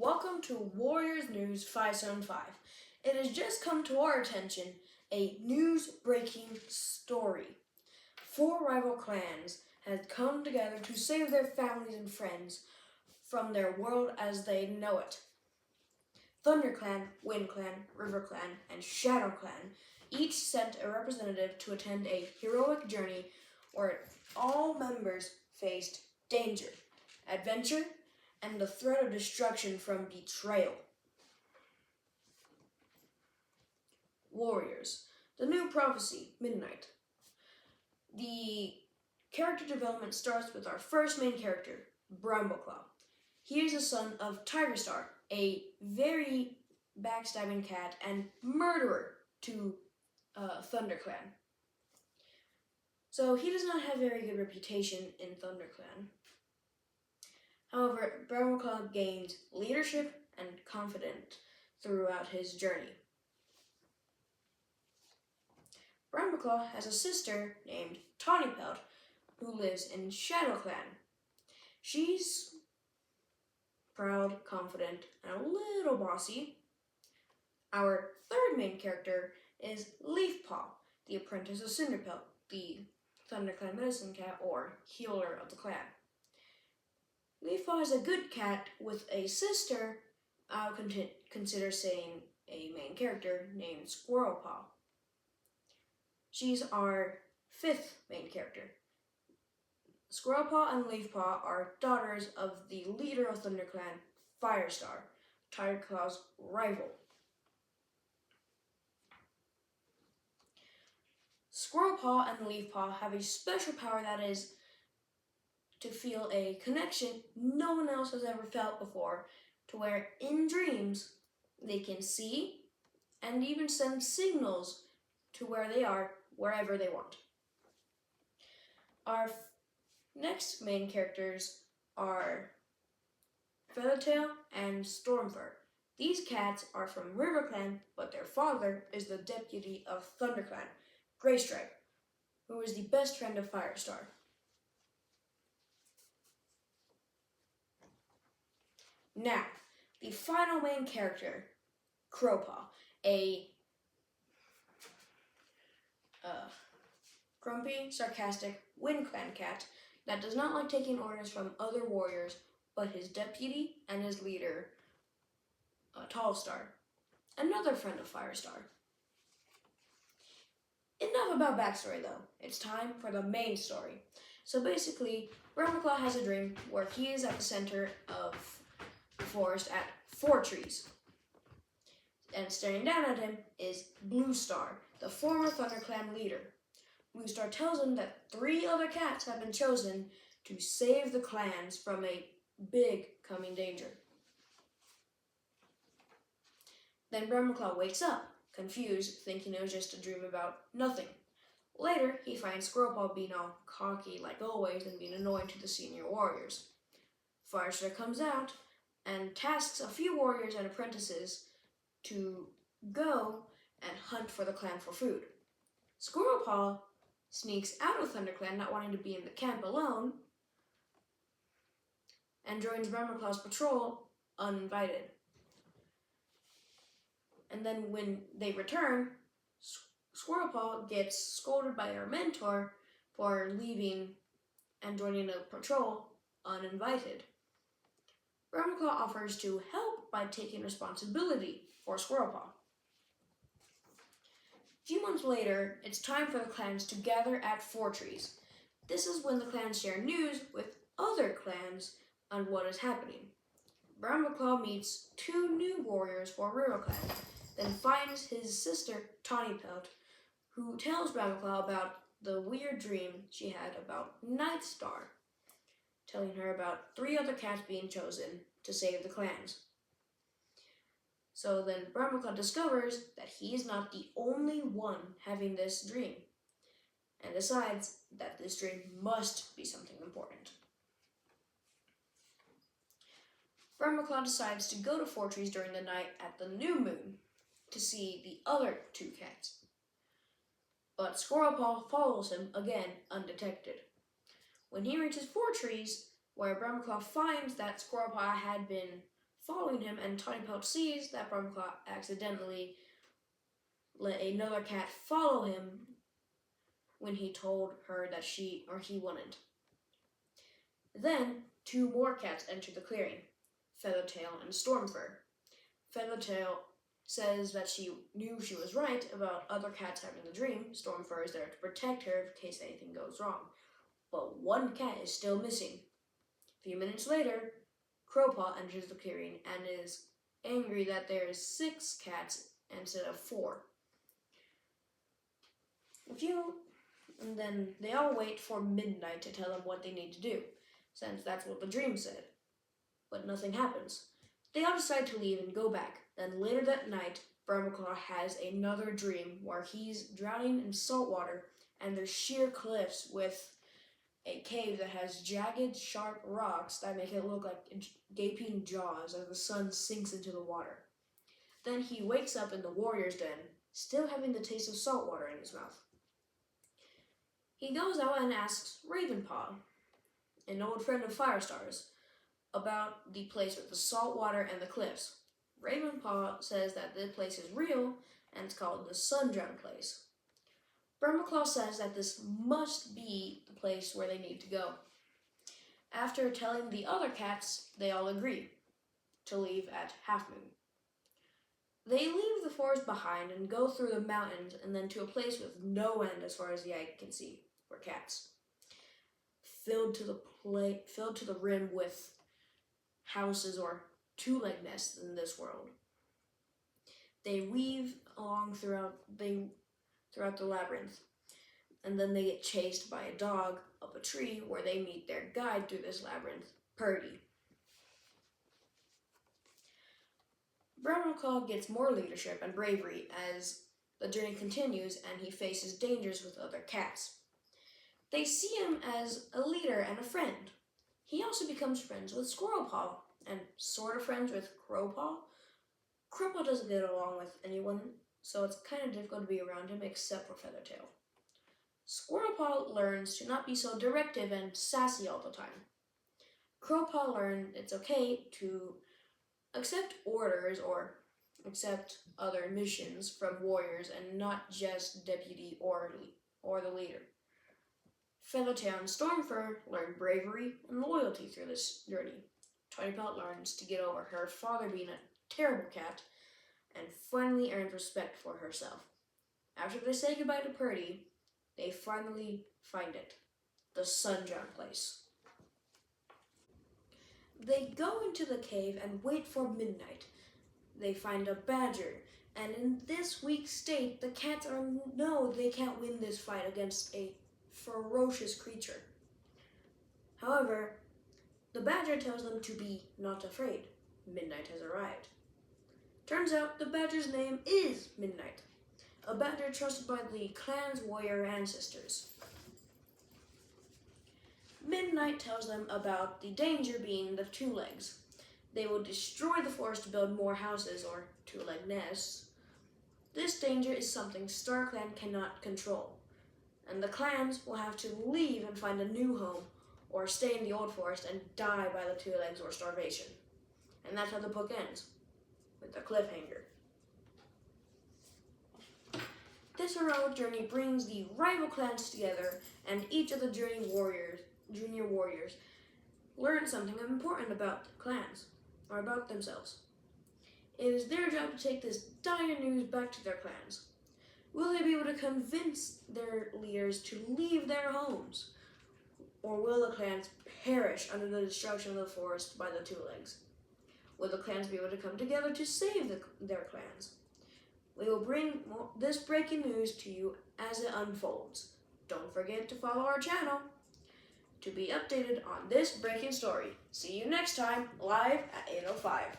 Welcome to Warriors News 575. It has just come to our attention a news-breaking story. 4 rival clans had come together to save their families and friends from their world as they know it. Thunder Clan, Wind Clan, River Clan, and Shadow Clan each sent a representative to attend a heroic journey where all members faced danger, adventure, and the threat of destruction from betrayal. Warriors. The new prophecy, Midnight. The character development starts with our first main character, Brambleclaw. He is the son of Tigerstar, a very backstabbing cat and murderer to ThunderClan. So he does not have a very good reputation in ThunderClan. However, Brambleclaw gained leadership and confidence throughout his journey. Brambleclaw has a sister named Tawnypelt who lives in Shadow Clan. She's proud, confident, and a little bossy. Our third main character is Leafpaw, the apprentice of Cinderpelt, the ThunderClan medicine cat or healer of the clan. Leafpaw is a good cat with a sister I'll consider saying a main character named Squirrelpaw. She's our 5th main character. Squirrelpaw and Leafpaw are daughters of the leader of ThunderClan, Firestar, Tigerclaw's rival. Squirrelpaw and Leafpaw have a special power that is to feel a connection no one else has ever felt before, to where in dreams they can see and even send signals to where they are, wherever they want. Our next main characters are Feathertail and Stormfur. These cats are from River Clan, but their father is the deputy of ThunderClan, Greystripe, who is the best friend of Firestar. Now, the final main character, Crowpaw, a grumpy, sarcastic Wind Clan cat that does not like taking orders from other warriors but his deputy and his leader, Tallstar, another friend of Firestar. Enough about backstory though, it's time for the main story. So basically, Brambleclaw has a dream where he is at the center of the forest at 4 trees. And staring down at him is Bluestar, the former ThunderClan leader. Bluestar tells him that 3 other cats have been chosen to save the clans from a big coming danger. Then Brambleclaw wakes up, confused, thinking it was just a dream about nothing. Later, he finds Squirrelpaw being all cocky like always and being annoying to the senior warriors. Firestar comes out and tasks a few warriors and apprentices to go and hunt for the clan for food. Squirrelpaw sneaks out of ThunderClan, not wanting to be in the camp alone, and joins Brambleclaw's patrol uninvited. And then when they return, Squirrelpaw gets scolded by our mentor for leaving and joining a patrol uninvited. Brambleclaw offers to help by taking responsibility for Squirrelpaw. A few months later, it's time for the clans to gather at 4 trees. This is when the clans share news with other clans on what is happening. Brambleclaw meets 2 new warriors for River Clan, then finds his sister Tawnypelt, who tells Brambleclaw about the weird dream she had about Nightstar, telling her about 3 other cats being chosen to save the clans. So then Brambleclaw discovers that he is not the only one having this dream, and decides that this dream must be something important. Brambleclaw decides to go to 4 trees during the night at the new moon to see the other 2 cats. But Squirrelpaw follows him again undetected. When he reaches 4 trees, where Brambleclaw finds that Squirrelpaw had been following him, and Tiny Pelt sees that Brumclaw accidentally let another cat follow him when he told her that he wouldn't. Then, two more cats enter the clearing, Feathertail and Stormfur. Feathertail says that she knew she was right about other cats having the dream. Stormfur is there to protect her in case anything goes wrong. But one cat is still missing. A few minutes later, Crowpaw enters the clearing and is angry that there is 6 cats instead of 4. And then they all wait for midnight to tell them what they need to do, since that's what the dream said. But nothing happens. They all decide to leave and go back. Then later that night, Brumclaw has another dream where he's drowning in salt water and there's sheer cliffs with a cave that has jagged, sharp rocks that make it look like gaping jaws as the sun sinks into the water. Then he wakes up in the warrior's den, still having the taste of salt water in his mouth. He goes out and asks Ravenpaw, an old friend of Firestar's, about the place with the salt water and the cliffs. Ravenpaw says that this place is real and it's called the Sundrown Place. Brumclaw says that this must be the place where they need to go. After telling the other cats, they all agree to leave at half moon. They leave the forest behind and go through the mountains and then to a place with no end as far as the eye can see for cats, filled to the rim with houses or two-leg nests in this world. They weave along throughout the labyrinth, and then they get chased by a dog up a tree where they meet their guide through this labyrinth, Purdy. Brumclaw gets more leadership and bravery as the journey continues and he faces dangers with other cats. They see him as a leader and a friend. He also becomes friends with Squirrelpaw and sort of friends with Crowpaw. Crowpaw doesn't get along with anyone, so it's kind of difficult to be around him except for Feathertail. Squirrelpaw learns to not be so directive and sassy all the time. Crowpaw learned it's okay to accept orders or accept other missions from warriors and not just deputy or the leader. Feathertail and Stormfur learn bravery and loyalty through this journey. Tiny Pelt learns to get over her father being a terrible cat and finally earns respect for herself. After they say goodbye to Purdy, they finally find it, the Sundrown Place. They go into the cave and wait for midnight. They find a badger, and in this weak state, the cats know they can't win this fight against a ferocious creature. However, the badger tells them to be not afraid. Midnight has arrived. Turns out the badger's name is Midnight, a badger trusted by the clan's warrior ancestors. Midnight tells them about the danger being the two legs. They will destroy the forest to build more houses or two-leg nests. This danger is something StarClan cannot control, and the clans will have to leave and find a new home or stay in the old forest and die by the two legs or starvation. And that's how the book ends, with a cliffhanger. This heroic journey brings the rival clans together, and each of the junior warriors learn something important about the clans, or about themselves. It is their job to take this dire news back to their clans. Will they be able to convince their leaders to leave their homes? Or will the clans perish under the destruction of the forest by the two legs? Will the clans be able to come together to save their clans? We will bring this breaking news to you as it unfolds. Don't forget to follow our channel to be updated on this breaking story. See you next time, live at 8:05.